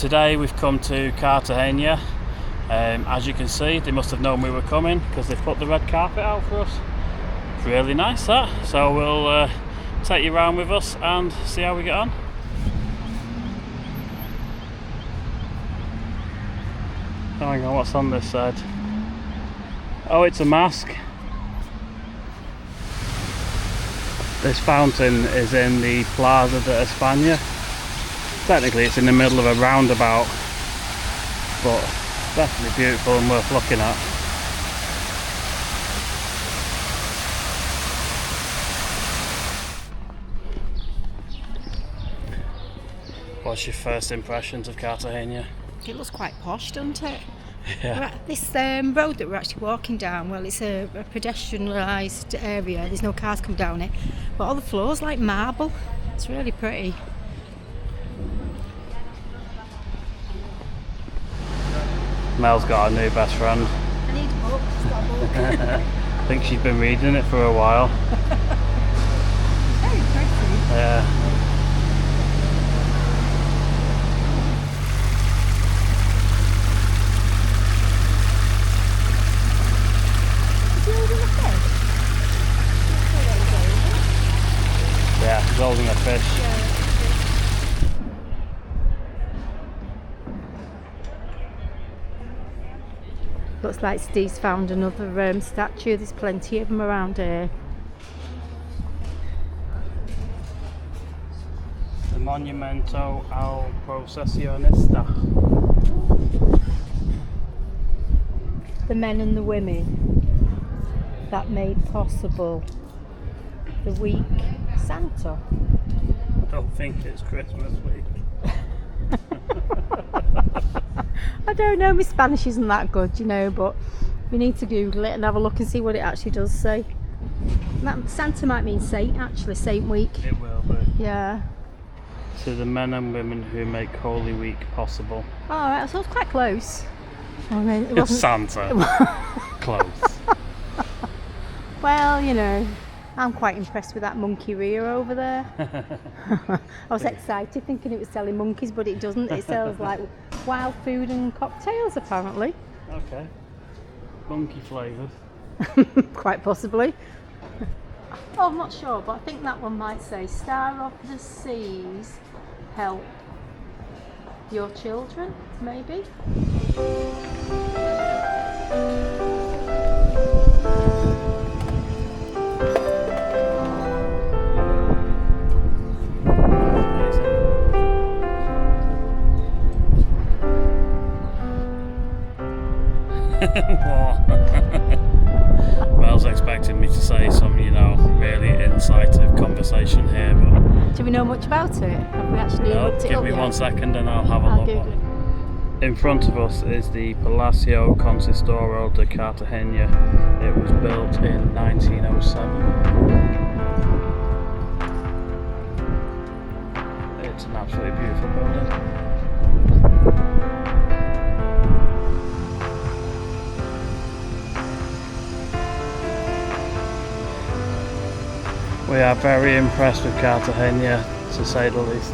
Today we've come to Cartagena. As you can see, they must have known we were coming because they've put the red carpet out for us. It's really nice, that. So we'll take you around with us and see how we get on. Oh, hang on, what's on this side? Oh, it's a mask. This fountain is in the Plaza de España. Technically it's in the middle of a roundabout, but definitely beautiful and worth looking at. What's your first impressions of Cartagena? It looks quite posh, doesn't it? Yeah. This road that we're actually walking down, well, it's a pedestrianised area. There's no cars come down it, but all the floor's like marble. It's really pretty. Mel's got a new best friend. I need a book. She's got a book. I think she's been reading it for a while. Very pretty. Yeah. Yeah, he's holding a fish. Yeah. Looks like Steve's found another statue. There's plenty of them around here. The Monumento al Procesionista. The men and the women that made possible the week Santa. I don't think it's Christmas week. I don't know, my Spanish isn't that good, you know, but we need to Google it and have a look and see what it actually does say. Santa might mean Saint, actually, Saint Week. It will be. Yeah. To the men and women who make Holy Week possible. Oh, right, so it's quite close. I mean, it wasn't... Santa. Close. Well, you know, I'm quite impressed with that monkey rear over there. I was excited thinking it was selling monkeys, but it doesn't. It sells like wild food and cocktails, apparently. Okay. Monkey flavoured. Quite possibly. Oh, I'm not sure, but I think that one might say, Star of the Seas, help your children, maybe? Mel's expecting me to say some, really incisive conversation here, but... Do we know much about it? Have we actually looked it give up me yet? 1 second and I'll have a look. Google it. In front of us is the Palacio Consistorial de Cartagena. It was built in 1907. It's an absolutely beautiful building. We are very impressed with Cartagena, to say the least.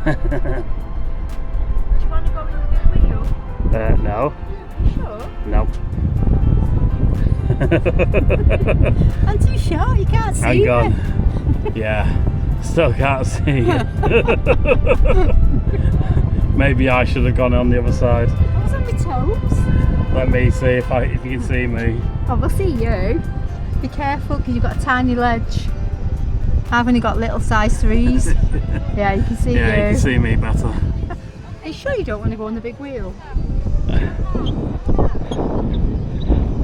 you want to go in the big wheel? No. You sure? No. I'm too short, you can't see Hang me. on. Yeah. Still can't see you. Maybe I should have gone on the other side. I was on my toes. Let me see if you can see me. Oh, we'll see you. Be careful because you've got a tiny ledge. I've only got little size 3s. Yeah, you can see you. Yeah, you can see me better. Are you sure you don't want to go on the big wheel?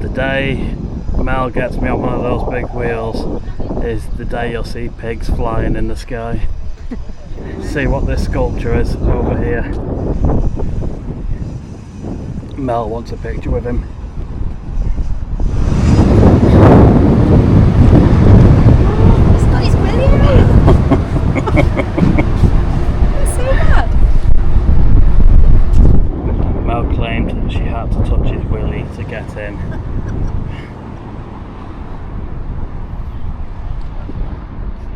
The day Mel gets me on one of those big wheels is the day you'll see pigs flying in the sky. See what this sculpture is over here. Mel wants a picture with him. It's got his willy out. It's so bad. Mel claimed she had to touch his willy to get in.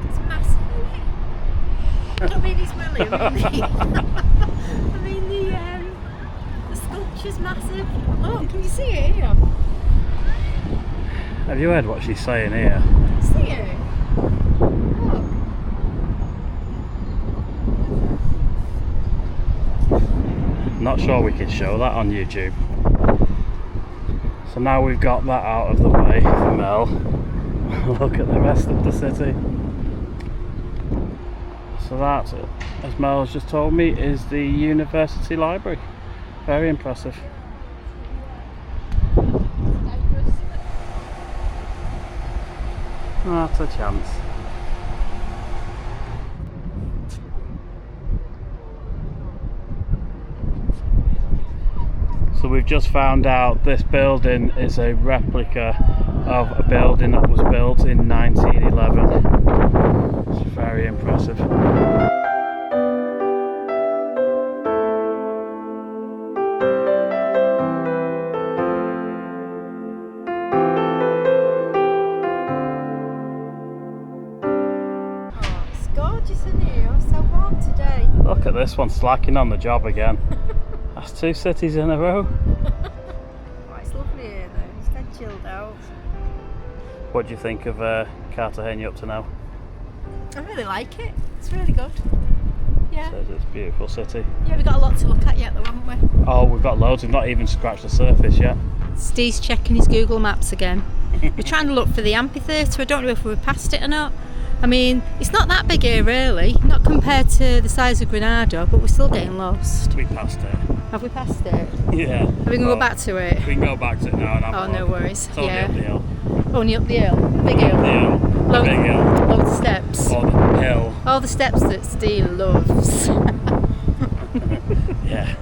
It's massive, isn't it? I don't mean his willy, I mean the sculpture's massive. Oh, can you see it here? Have you heard what she's saying here? See it? Look. Not sure we can show that on YouTube. So now we've got that out of the way for Mel. Look at the rest of the city. So that, as Mel has just told me, is the university library. Very impressive. Not a chance. So we've just found out this building is a replica of a building that was built in 1911. It's very impressive. It's gorgeous in here. It's so warm today. Look at this one slacking on the job again. That's 2 cities in a row. Oh, it's lovely here though. It's dead chilled out. What do you think of Cartagena up to now? I really like it. It's really good. Yeah. Says it's a beautiful city. Yeah, we've got a lot to look at yet though, haven't we? Oh, we've got loads. We've not even scratched the surface yet. Steve's checking his Google Maps again. We're trying to look for the amphitheatre. I don't know if we were past it or not. I mean, it's not that big here really, not compared to the size of Granada, but we're still getting lost. We passed it. Have we passed it? Yeah. Are we going to go back to it? We can go back to it now and have Oh, a no look. worries. It's only Yeah. up the hill. Only up the hill. Big hill. The hill. The Loads- big hill. Loads of steps. Or the hill. All the steps that Steve loves. Yeah.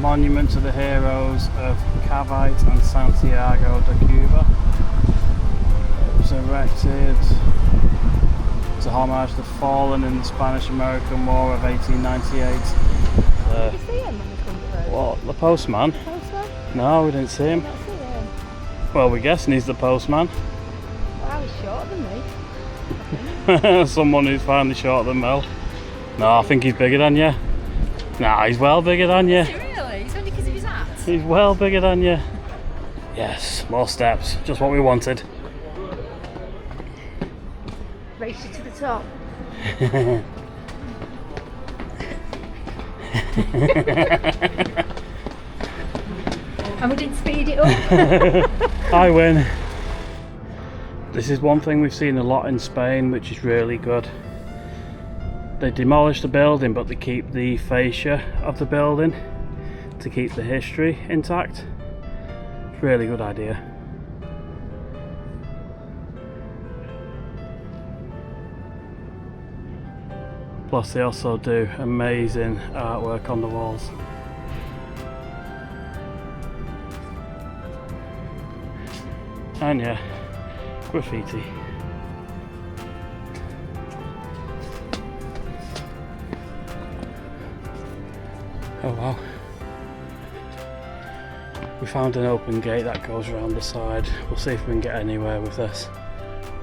Monument to the heroes of Cavite and Santiago de Cuba. It was erected to homage the fallen in the Spanish-American War of 1898. Did you see him when we come through? What, the postman? Postman? No, we didn't see him. Not see him. Well, we're guessing he's the postman. Wow, he's shorter than me. Someone who's finally shorter than Mel. No, I think he's bigger than you. Nah, he's well bigger than you. Is he really? It's only because of his hat. He's well bigger than you. Yes, more steps. Just what we wanted. Race you to the top. And we didn't speed it up. I win. This is one thing we've seen a lot in Spain, which is really good. They demolish the building, but they keep the fascia of the building to keep the history intact. It's a really good idea. Plus they also do amazing artwork on the walls. And yeah, graffiti. Oh wow. We found an open gate that goes around the side. We'll see if we can get anywhere with this.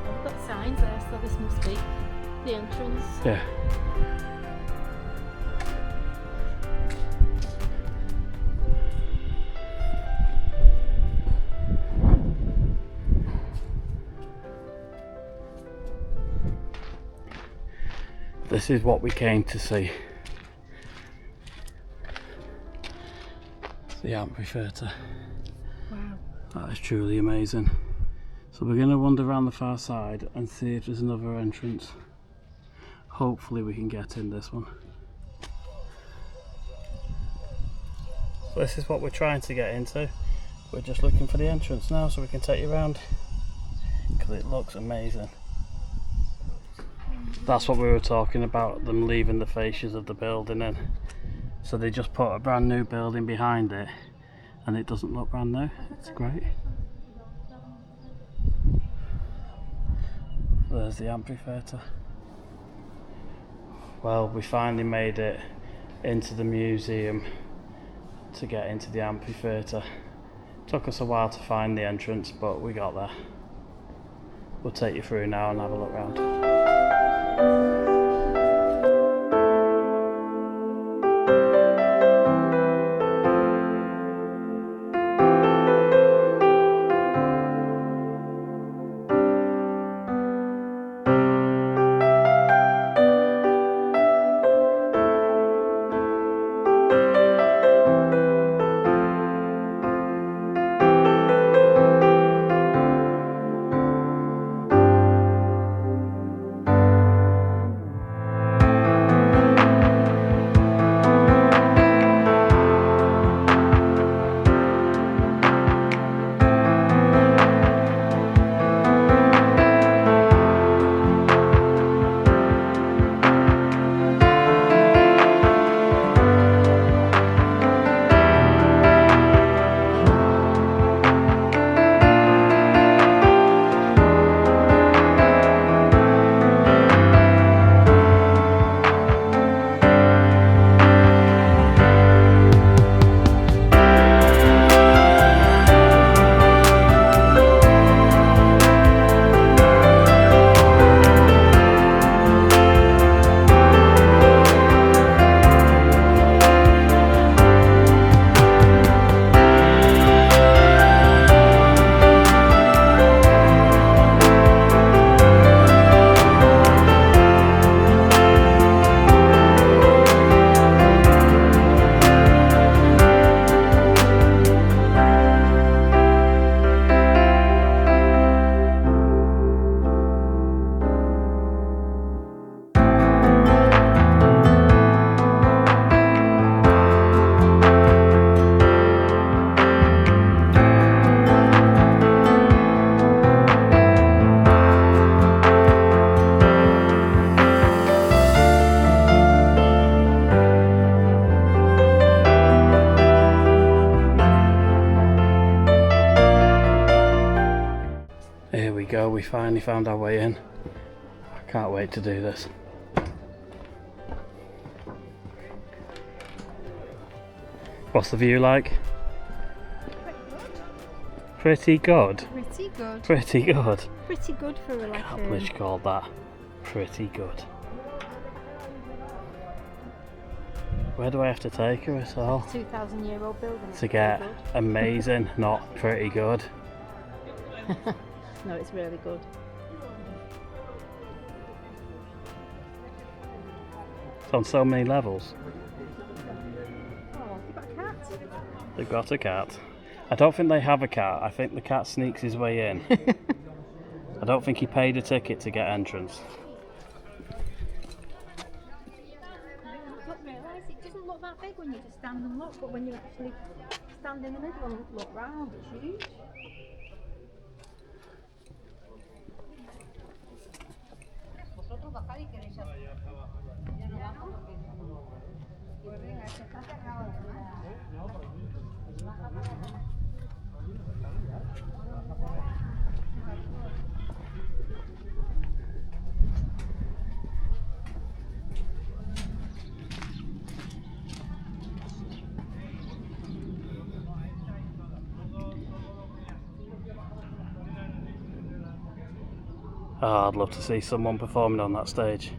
We've got signs there, so this must be The entrance. Yeah. This is what we came to see. It's the amphitheatre. Wow. That is truly amazing. So we're going to wander around the far side and see if there's another entrance. Hopefully we can get in this one. So this is what we're trying to get into. We're just looking for the entrance now so we can take you around, because it looks amazing. That's what we were talking about, them leaving the fascias of the building in. So they just put a brand new building behind it and it doesn't look brand new. It's great. There's the amphitheatre. Well, we finally made it into the museum to get into the amphitheatre. Took us a while to find the entrance, but we got there. We'll take you through now and have a look round. Here we go, we finally found our way in. I can't wait to do this. What's the view like? Pretty good. Pretty good. Pretty good. Pretty good for a I can't believe you called that pretty good. Where do I have to take her at all? 2,000-year-old building. To get amazing, not pretty good. No, it's really good. It's on so many levels. Oh, you've got a cat? They've got a cat. I don't think they have a cat. I think the cat sneaks his way in. I don't think he paid a ticket to get entrance. Don't realise it doesn't look that big when you just stand and look, but when you actually stand in the middle and look round, it's huge. Oh, I'd love to see someone performing on that stage.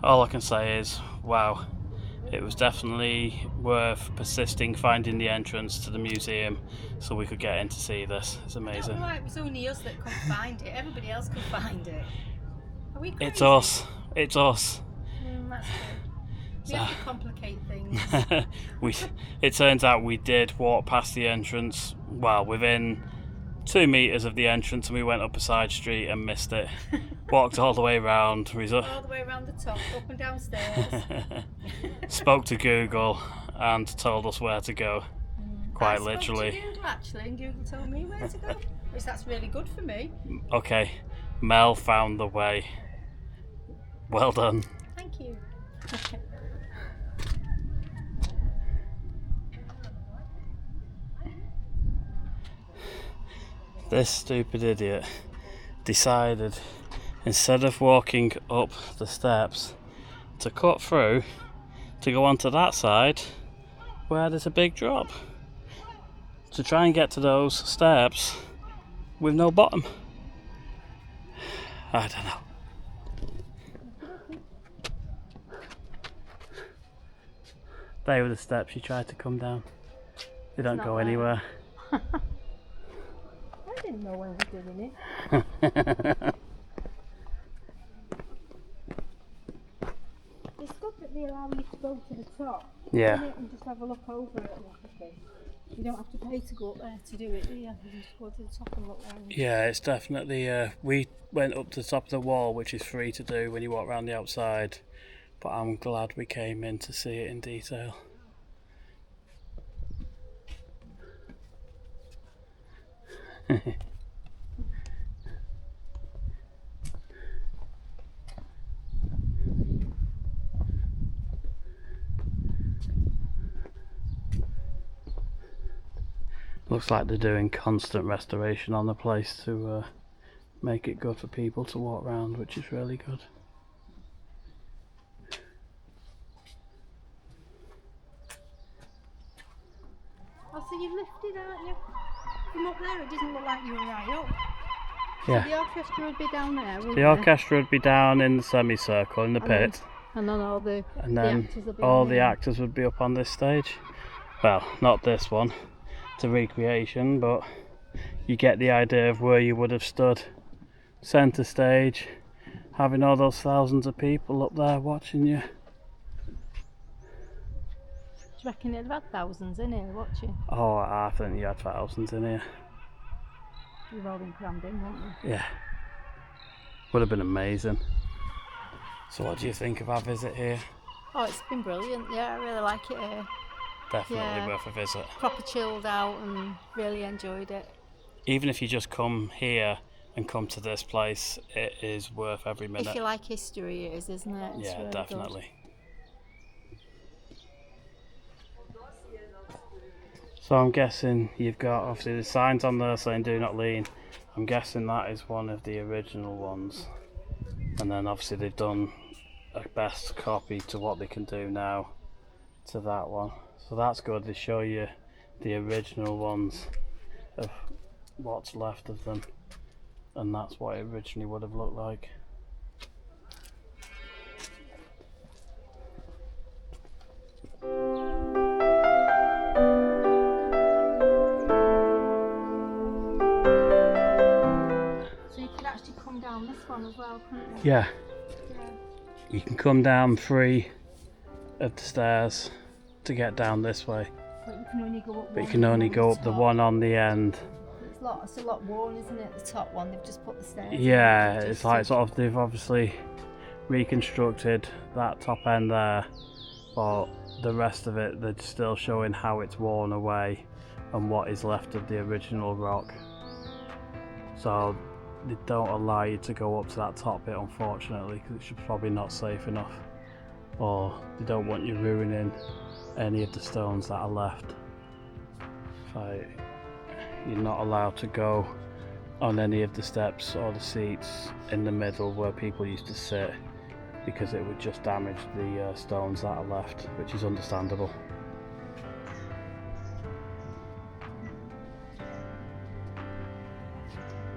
All I can say is, wow, it was definitely worth persisting finding the entrance to the museum so we could get in to see this. It's amazing. Right, it was only us that couldn't find it. Everybody else could find it. Are we crazy? It's us. It's us. That's good. We have to complicate things. It turns out we did walk past the entrance, well, within 2 meters of the entrance, and we went up a side street and missed it. Walked all the way around. All the way around the top, up and downstairs. Spoke to Google and told us where to go. Quite literally. I spoke to Google actually, and Google told me where to go. Which that's really good for me. Okay, Mel found the way. Well done. Thank you. This stupid idiot decided, instead of walking up the steps, to cut through to go onto that side where there's a big drop, to try and get to those steps with no bottom. I don't know. They were the steps you tried to come down. They don't go anywhere. I didn't know when we were doing it. It's good that they allow you to go to the top. Yeah. And just have a look over it and everything. You don't have to pay to go up there to do it, do you? You just go to the top and look around. Yeah, it's definitely. We went up to the top of the wall, which is free to do when you walk around the outside. But I'm glad we came in to see it in detail. Looks like they're doing constant restoration on the place to make it good for people to walk around, which is really good. Oh, so you've lifted, aren't you? From up there, it doesn't look like you were right up. Yeah. So the orchestra would be down there, wouldn't The they? orchestra would be down in the semicircle in the pit, And then all the actors will be all on the there. actors would be up on this stage. Well, not this one, it's a recreation, but you get the idea of where you would have stood. Centre stage, having all those thousands of people up there watching you. Do you reckon it'd have had thousands in here watching? Oh, I think you had thousands in here. You've all been crammed in, haven't you? Yeah, would have been amazing. So what do you think of our visit here? Oh, it's been brilliant. Yeah, I really like it here. Definitely worth a visit. Proper chilled out and really enjoyed it. Even if you just come here and come to this place, it is worth every minute. If you like history, it is, isn't it? It's Yeah, really definitely. So I'm guessing you've got, obviously the signs on there saying do not lean. I'm guessing that is one of the original ones. And then obviously they've done a best copy to what they can do now to that one. So that's good, they show you the original ones of what's left of them. And that's what it originally would have looked like. So you could actually come down this one as well, couldn't you? Yeah, Yeah. you can come down 3 of the stairs to get down this way. But you can only go up But you one can only on go up the top. one on the end. It's a lot worn, isn't it? The top one, they've just put the stairs in. Yeah, Just it's like to- sort of, they've obviously reconstructed that top end there, but the rest of it, they're still showing how it's worn away and what is left of the original rock. So they don't allow you to go up to that top bit, unfortunately, because it's probably not safe enough, or they don't want you ruining any of the stones that are left. Like, you're not allowed to go on any of the steps or the seats in the middle where people used to sit, because it would just damage the stones that are left, which is understandable.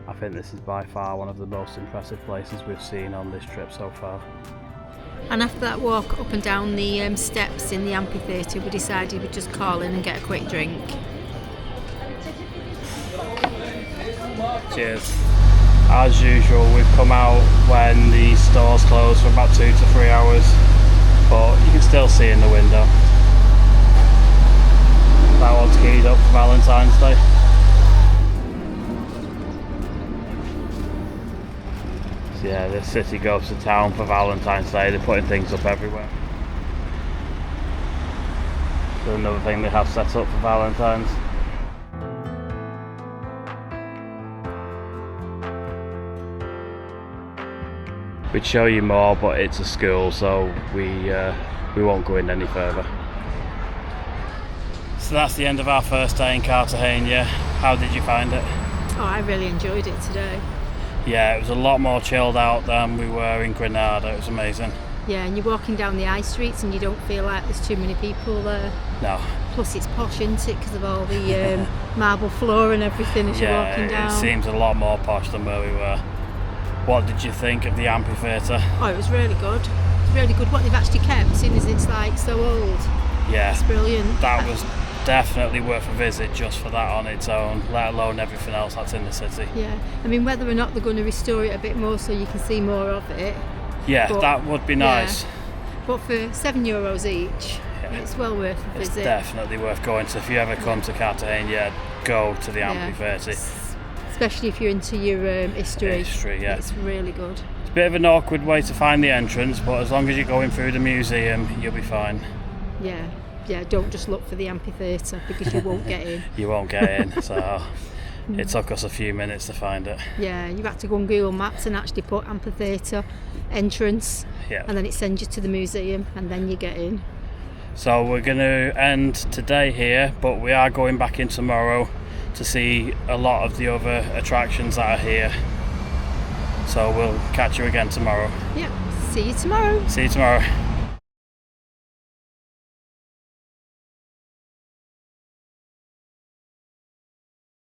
I think this is by far one of the most impressive places we've seen on this trip so far. And after that walk up and down the steps in the amphitheatre, we decided we'd just call in and get a quick drink. Cheers. As usual, we've come out when the stores close for about 2 to 3 hours, but you can still see in the window. That one's keyed up for Valentine's Day. So yeah, the city goes to town for Valentine's Day. They're putting things up everywhere. So another thing they have set up for Valentine's. We'd show you more, but it's a school, so we won't go in any further. So that's the end of our first day in Cartagena. How did you find it? Oh, I really enjoyed it today. Yeah, it was a lot more chilled out than we were in Granada. It was amazing. Yeah, and you're walking down the high streets and you don't feel like there's too many people there. No. Plus it's posh, isn't it, because of all the marble floor and everything as you're walking down. It seems a lot more posh than where we were. What did you think of the amphitheatre? Oh, it was really good. It's really good what they've actually kept, seeing as it's like so old. Yeah, it's brilliant. That was definitely worth a visit just for that on its own, let alone everything else that's in the city. Yeah, I mean, whether or not they're going to restore it a bit more so you can see more of it. Yeah, but, that would be nice. Yeah. But for €7 each, it's well worth a visit. It's definitely worth going to. If you ever come to Cartagena, go to the amphitheatre. Especially if you're into your history. Yeah. It's really good. It's a bit of an awkward way to find the entrance, but as long as you're going through the museum, you'll be fine. Yeah, don't just look for the amphitheatre because you won't get in. You won't get in, so it took us a few minutes to find it. Yeah, you had to go on Google Maps and actually put amphitheatre entrance, and then it sends you to the museum and then you get in. So we're going to end today here, but we are going back in tomorrow to see a lot of the other attractions that are here. So we'll catch you again tomorrow. Yeah, see you tomorrow. See you tomorrow.